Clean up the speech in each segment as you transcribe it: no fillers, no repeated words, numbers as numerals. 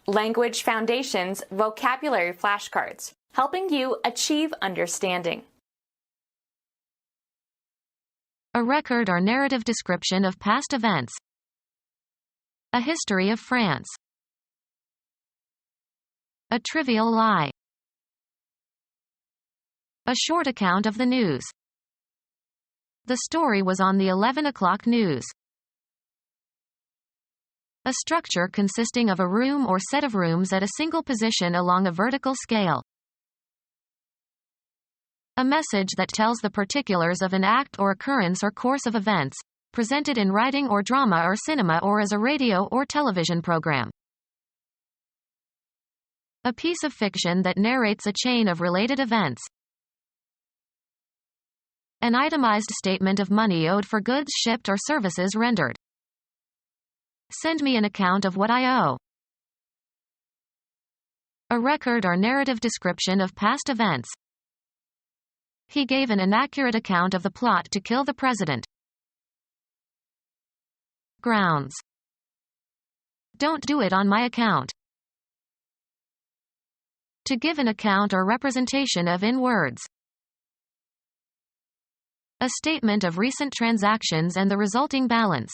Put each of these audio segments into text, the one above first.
Language Foundations Vocabulary Flashcards, helping you achieve understanding. A record or narrative description of past events. A history of France. A trivial lie. A short account of the news. The story was on the 11 o'clock news. A structure consisting of a room or set of rooms at a single position along a vertical scale. A message that tells the particulars of an act or occurrence or course of events, presented in writing or drama or cinema or as a radio or television program. A piece of fiction that narrates a chain of related events. An itemized statement of money owed for goods shipped or services rendered. Send me an account of what I owe. A record or narrative description of past events. He gave an inaccurate account of the plot to kill the president. Grounds. Don't do it on my account. To give an account or representation of in words. A statement of recent transactions and the resulting balance.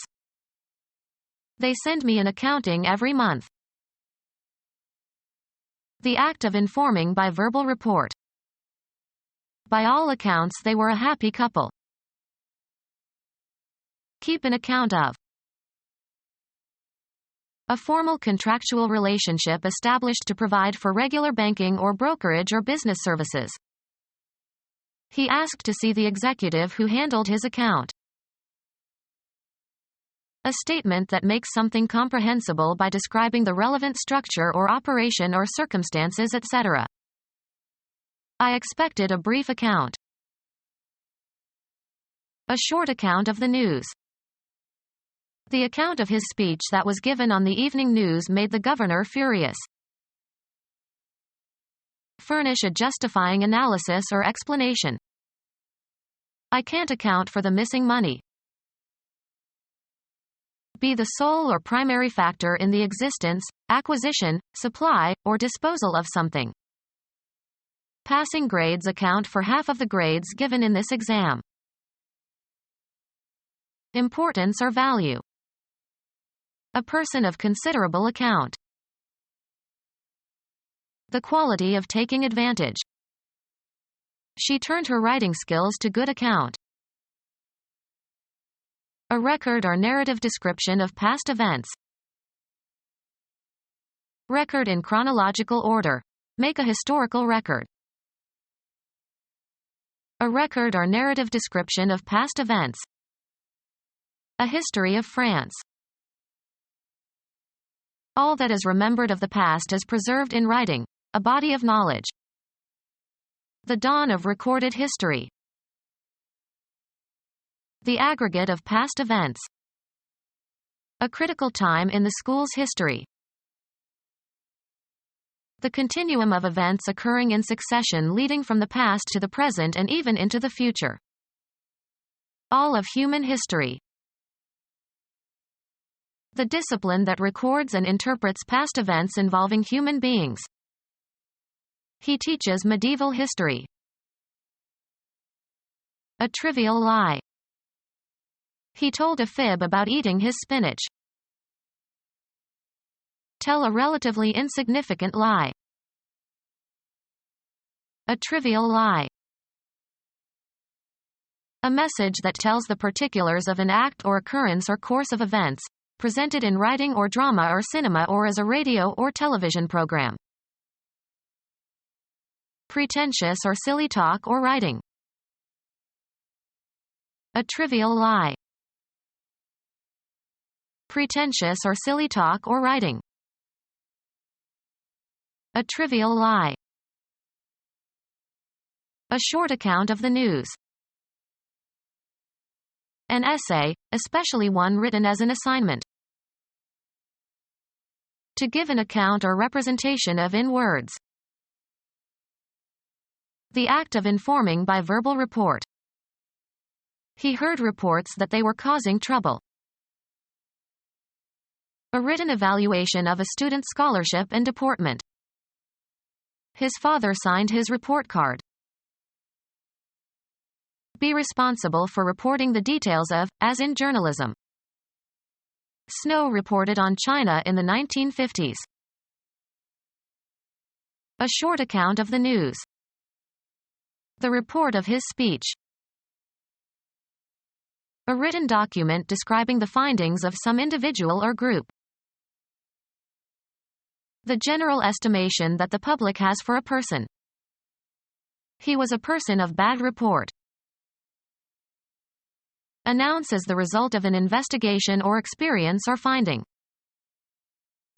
They send me an accounting every month. The act of informing by verbal report. By all accounts, they were a happy couple. Keep an account of. A formal contractual relationship established to provide for regular banking or brokerage or business services. He asked to see the executive who handled his account. A statement that makes something comprehensible by describing the relevant structure or operation or circumstances, etc. I expected a brief account. A short account of the news. The account of his speech that was given on the evening news made the governor furious. Furnish a justifying analysis or explanation. I can't account for the missing money. Be the sole or primary factor in the existence, acquisition, supply, or disposal of something. Passing grades account for half of the grades given in this exam. Importance or value. A person of considerable account. The quality of taking advantage. She turned her writing skills to good account. A record or narrative description of past events. Record in chronological order. Make a historical record. A record or narrative description of past events. A history of France. All that is remembered of the past is preserved in writing, a body of knowledge. The dawn of recorded history. The aggregate of past events. A critical time in the school's history. The continuum of events occurring in succession leading from the past to the present and even into the future. All of human history. The discipline that records and interprets past events involving human beings. He teaches medieval history. A trivial lie. He told a fib about eating his spinach. Tell a relatively insignificant lie. A trivial lie. A message that tells the particulars of an act or occurrence or course of events, presented in writing or drama or cinema or as a radio or television program. Pretentious or silly talk or writing. A trivial lie. Pretentious or silly talk or writing. A trivial lie. A short account of the news. An essay, especially one written as an assignment. To give an account or representation of in words. The act of informing by verbal report. He heard reports that they were causing trouble. A written evaluation of a student's scholarship and deportment. His father signed his report card. Be responsible for reporting the details of, as in journalism. Snow reported on China in the 1950s. A short account of the news. The report of his speech. A written document describing the findings of some individual or group. The general estimation that the public has for a person. He was a person of bad report. Announce as the result of an investigation or experience or finding.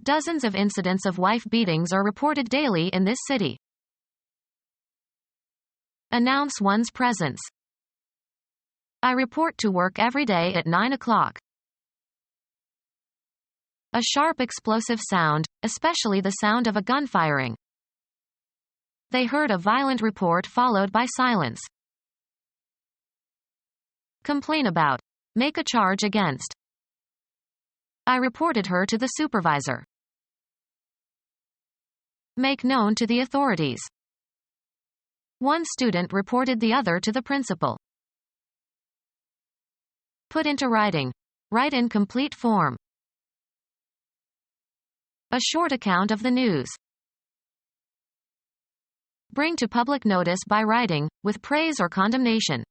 Dozens of incidents of wife beatings are reported daily in this city. Announce one's presence. I report to work every day at 9 o'clock. A sharp explosive sound, especially the sound of a gun firing. They heard a violent report followed by silence. Complain about. Make a charge against. I reported her to the supervisor. Make known to the authorities. One student reported the other to the principal. Put into writing. Write in complete form. A short account of the news. Bring to public notice by writing, with praise or condemnation.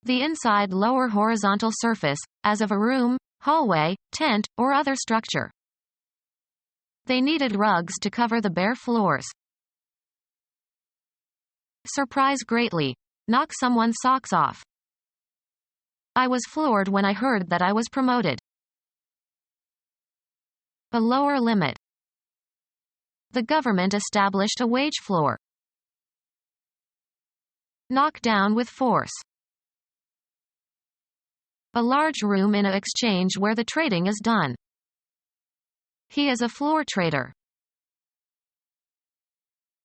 The inside lower horizontal surface, as of a room, hallway, tent, or other structure. They needed rugs to cover the bare floors. Surprise greatly. Knock someone's socks off. I was floored when I heard that I was promoted. A lower limit. The government established a wage floor. Knock down with force. A large room in an exchange where the trading is done. He is a floor trader.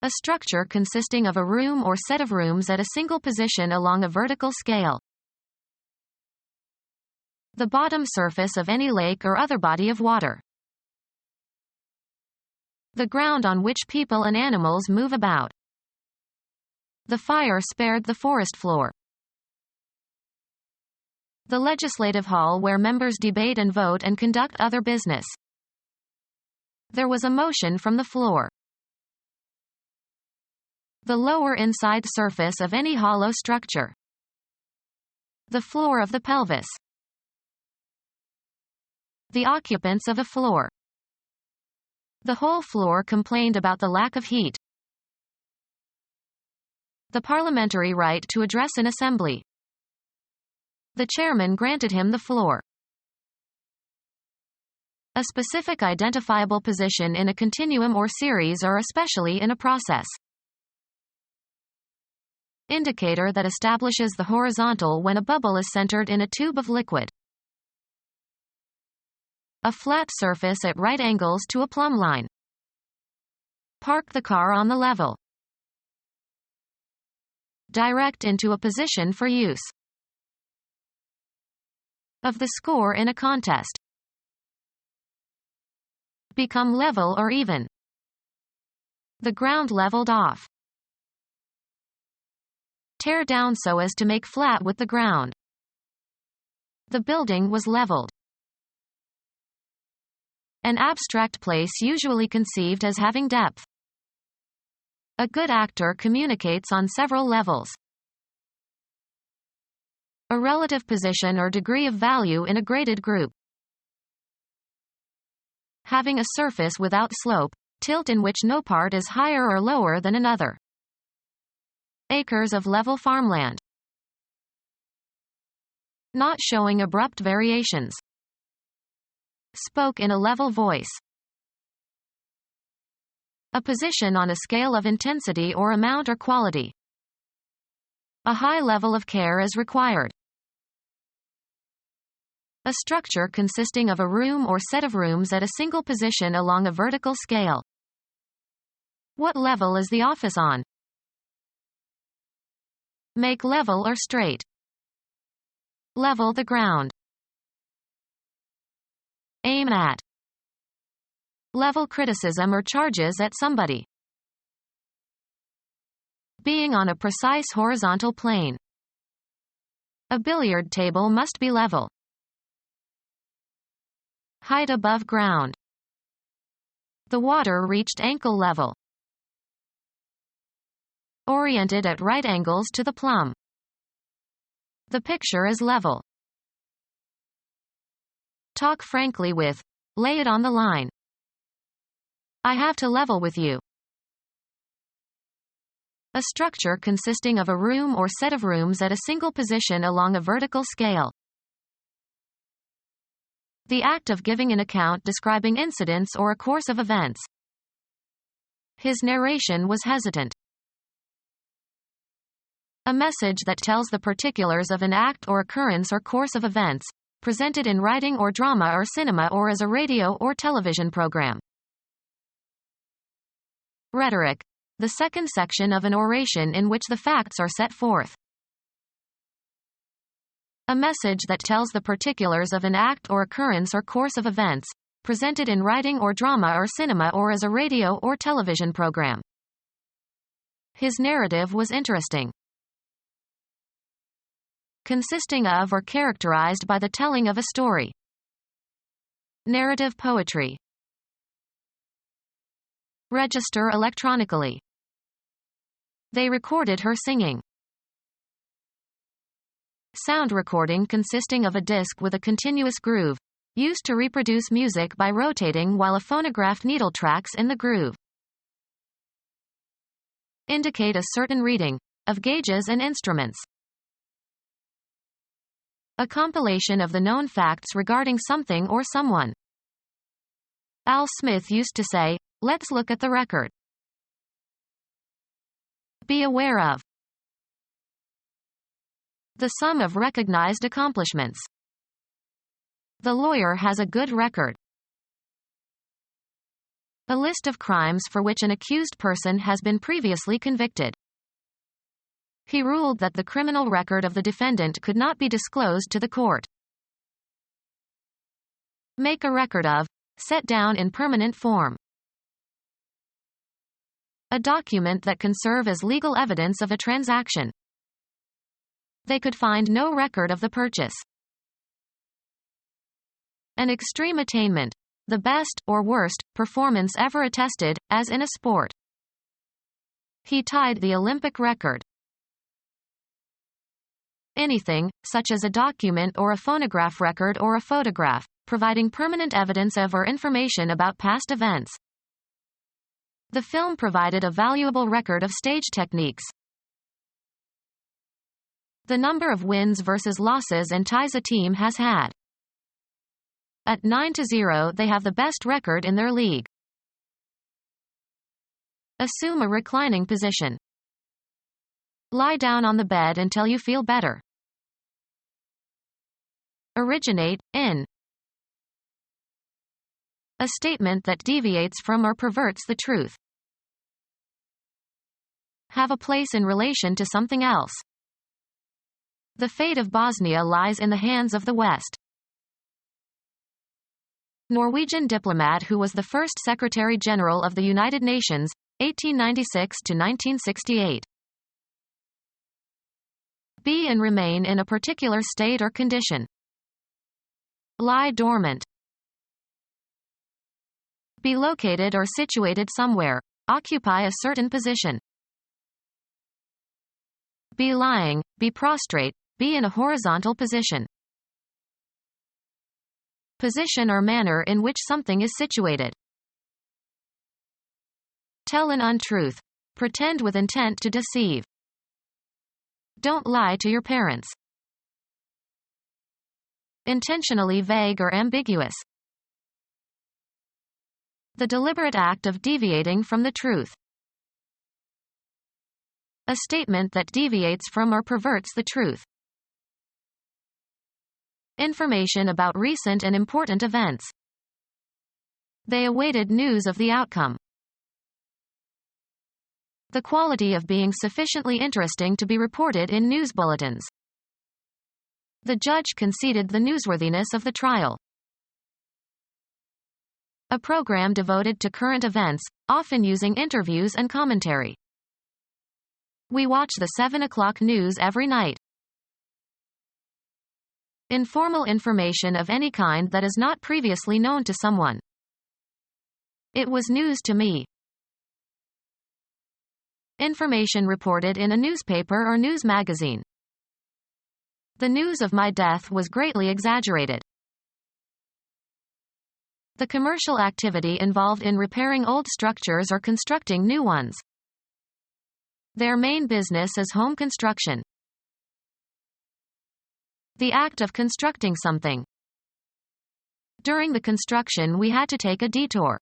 A structure consisting of a room or set of rooms at a single position along a vertical scale. The bottom surface of any lake or other body of water. The ground on which people and animals move about. The fire spared the forest floor. The legislative hall where members debate and vote and conduct other business. There was a motion from the floor. The lower inside surface of any hollow structure. The floor of the pelvis. The occupants of a floor. The whole floor complained about the lack of heat. The parliamentary right to address an assembly. The chairman granted him the floor. A specific identifiable position in a continuum or series or especially in a process. Indicator that establishes the horizontal when a bubble is centered in a tube of liquid. A flat surface at right angles to a plumb line. Park the car on the level. Direct into a position for use. Of the score in a contest. Become level or even. The ground leveled off. Tear down so as to make flat with the ground. The building was leveled. An abstract place usually conceived as having depth. A good actor communicates on several levels. A relative position or degree of value in a graded group. Having a surface without slope, tilt in which no part is higher or lower than another. Acres of level farmland. Not showing abrupt variations. Spoke in a level voice. A position on a scale of intensity or amount or quality. A high level of care is required. A structure consisting of a room or set of rooms at a single position along a vertical scale. What level is the office on? Make level or straight. Level the ground. Aim at. Level criticism or charges at somebody. Being on a precise horizontal plane. A billiard table must be level. Height above ground. The water reached ankle level. Oriented at right angles to the plumb. The picture is level. Talk frankly with. Lay it on the line. I have to level with you. A structure consisting of a room or set of rooms at a single position along a vertical scale. The act of giving an account describing incidents or a course of events. His narration was hesitant. A message that tells the particulars of an act or occurrence or course of events, presented in writing or drama or cinema or as a radio or television program. Rhetoric. The second section of an oration in which the facts are set forth. A message that tells the particulars of an act or occurrence or course of events, presented in writing or drama or cinema or as a radio or television program. His narrative was interesting. Consisting of or characterized by the telling of a story. Narrative poetry. Register electronically. They recorded her singing. Sound recording consisting of a disc with a continuous groove, used to reproduce music by rotating while a phonograph needle tracks in the groove. Indicate a certain reading, of gauges and instruments. A compilation of the known facts regarding something or someone. Al Smith used to say, "Let's look at the record." Be aware of. The sum of recognized accomplishments. The lawyer has a good record. A list of crimes for which an accused person has been previously convicted. He ruled that the criminal record of the defendant could not be disclosed to the court. Make a record of. Set down in permanent form. A document that can serve as legal evidence of a transaction. They could find no record of the purchase. An extreme attainment. The best, or worst, performance ever attested, as in a sport. He tied the Olympic record. Anything, such as a document or a phonograph record or a photograph, providing permanent evidence of or information about past events. The film provided a valuable record of stage techniques. The number of wins versus losses and ties a team has had. At 9-0 they have the best record in their league. Assume a reclining position. Lie down on the bed until you feel better. Originate, in. A statement that deviates from or perverts the truth. Have a place in relation to something else. The fate of Bosnia lies in the hands of the West. Norwegian diplomat who was the first Secretary General of the United Nations, 1896 to 1968. Be and remain in a particular state or condition. Lie dormant. Be located or situated somewhere. Occupy a certain position. Be lying, be prostrate, be in a horizontal position. Position or manner in which something is situated. Tell an untruth. Pretend with intent to deceive. Don't lie to your parents. Intentionally vague or ambiguous. The deliberate act of deviating from the truth. A statement that deviates from or perverts the truth. Information about recent and important events. They awaited news of the outcome. The quality of being sufficiently interesting to be reported in news bulletins. The judge conceded the newsworthiness of the trial. A program devoted to current events, often using interviews and commentary. We watch the 7 o'clock news every night. Informal information of any kind that is not previously known to someone. It was news to me. Information reported in a newspaper or news magazine. The news of my death was greatly exaggerated. The commercial activity involved in repairing old structures or constructing new ones. Their main business is home construction. The act of constructing something. During the construction we had to take a detour.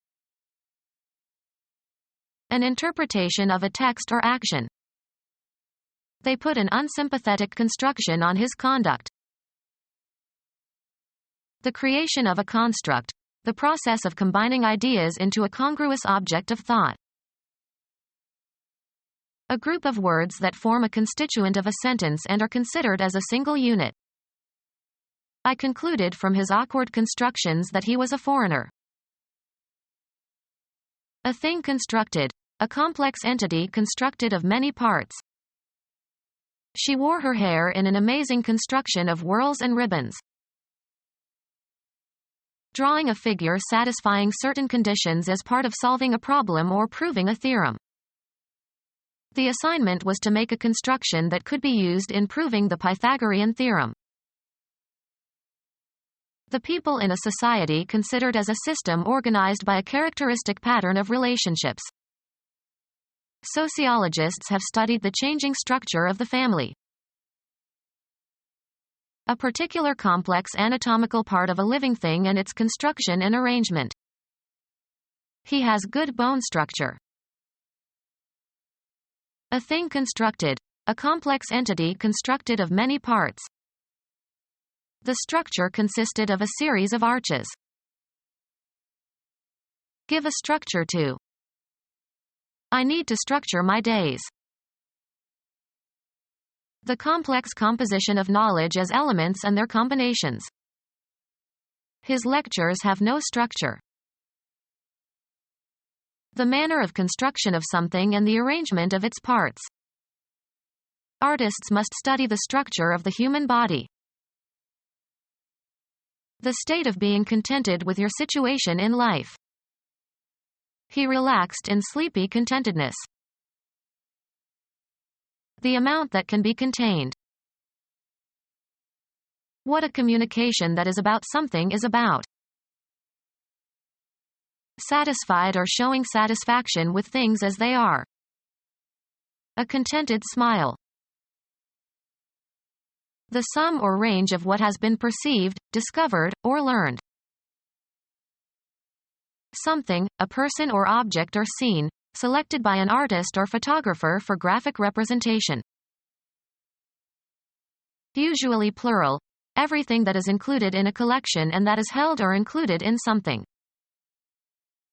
An interpretation of a text or action. They put an unsympathetic construction on his conduct. The creation of a construct. The process of combining ideas into a congruous object of thought. A group of words that form a constituent of a sentence and are considered as a single unit. I concluded from his awkward constructions that he was a foreigner. A thing constructed. A complex entity constructed of many parts. She wore her hair in an amazing construction of whorls and ribbons. Drawing a figure satisfying certain conditions as part of solving a problem or proving a theorem. The assignment was to make a construction that could be used in proving the Pythagorean theorem. The people in a society considered as a system organized by a characteristic pattern of relationships. Sociologists have studied the changing structure of the family. A particular complex anatomical part of a living thing and its construction and arrangement. He has good bone structure. A thing constructed. A complex entity constructed of many parts. The structure consisted of a series of arches. Give a structure to. I need to structure my days. The complex composition of knowledge as elements and their combinations. His lectures have no structure. The manner of construction of something and the arrangement of its parts. Artists must study the structure of the human body. The state of being contented with your situation in life. He relaxed in sleepy contentedness. The amount that can be contained. What a communication that is about something is about. Satisfied or showing satisfaction with things as they are. A contented smile. The sum or range of what has been perceived, discovered, or learned. Something, a person or object or scene, selected by an artist or photographer for graphic representation. Usually plural. Everything that is included in a collection and that is held or included in something.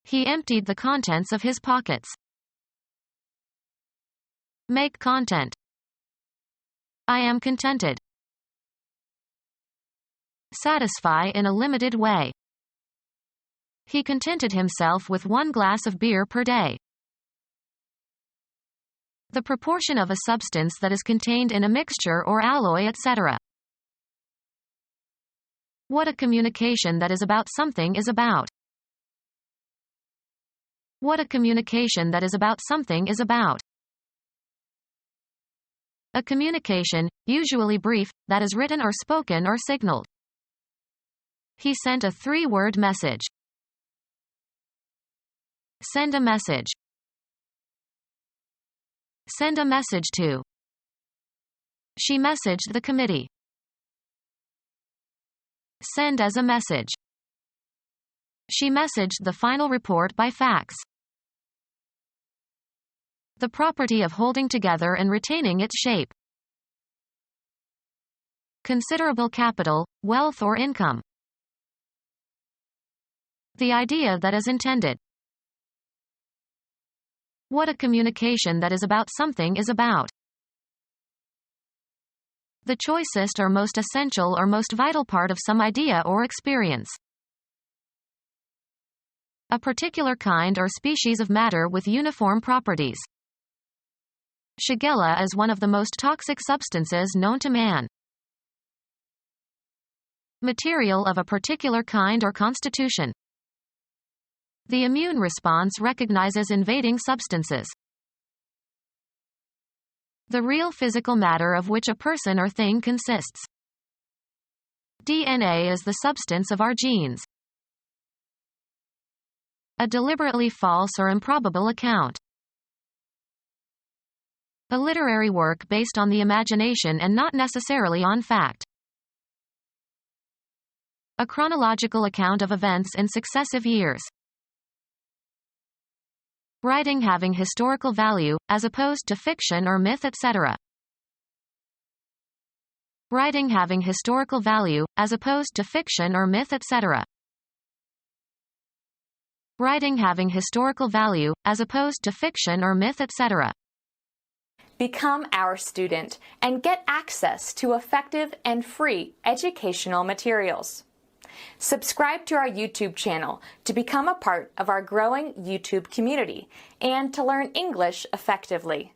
He emptied the contents of his pockets. Make content. I am contented. Satisfy in a limited way. He contented himself with 1 glass of beer per day. The proportion of a substance that is contained in a mixture or alloy, etc. What a communication that is about something is about. What a communication that is about something is about. A communication, usually brief, that is written or spoken or signaled. He sent a 3-word message. Send a message. Send a message to. She messaged the committee. Send as a message. She messaged the final report by fax. The property of holding together and retaining its shape. Considerable capital, wealth or income. The idea that is intended. What a communication that is about something is about. The choicest or most essential or most vital part of some idea or experience. A particular kind or species of matter with uniform properties. Shigella is one of the most toxic substances known to man. Material of a particular kind or constitution. The immune response recognizes invading substances. The real physical matter of which a person or thing consists. DNA is the substance of our genes. A deliberately false or improbable account. A literary work based on the imagination and not necessarily on fact. A chronological account of events in successive years. Writing having historical value, as opposed to fiction or myth, etc. Writing having historical value, as opposed to fiction or myth, etc. Writing having historical value, as opposed to fiction or myth, etc. Become our student and get access to effective and free educational materials. Subscribe to our YouTube channel to become a part of our growing YouTube community and to learn English effectively.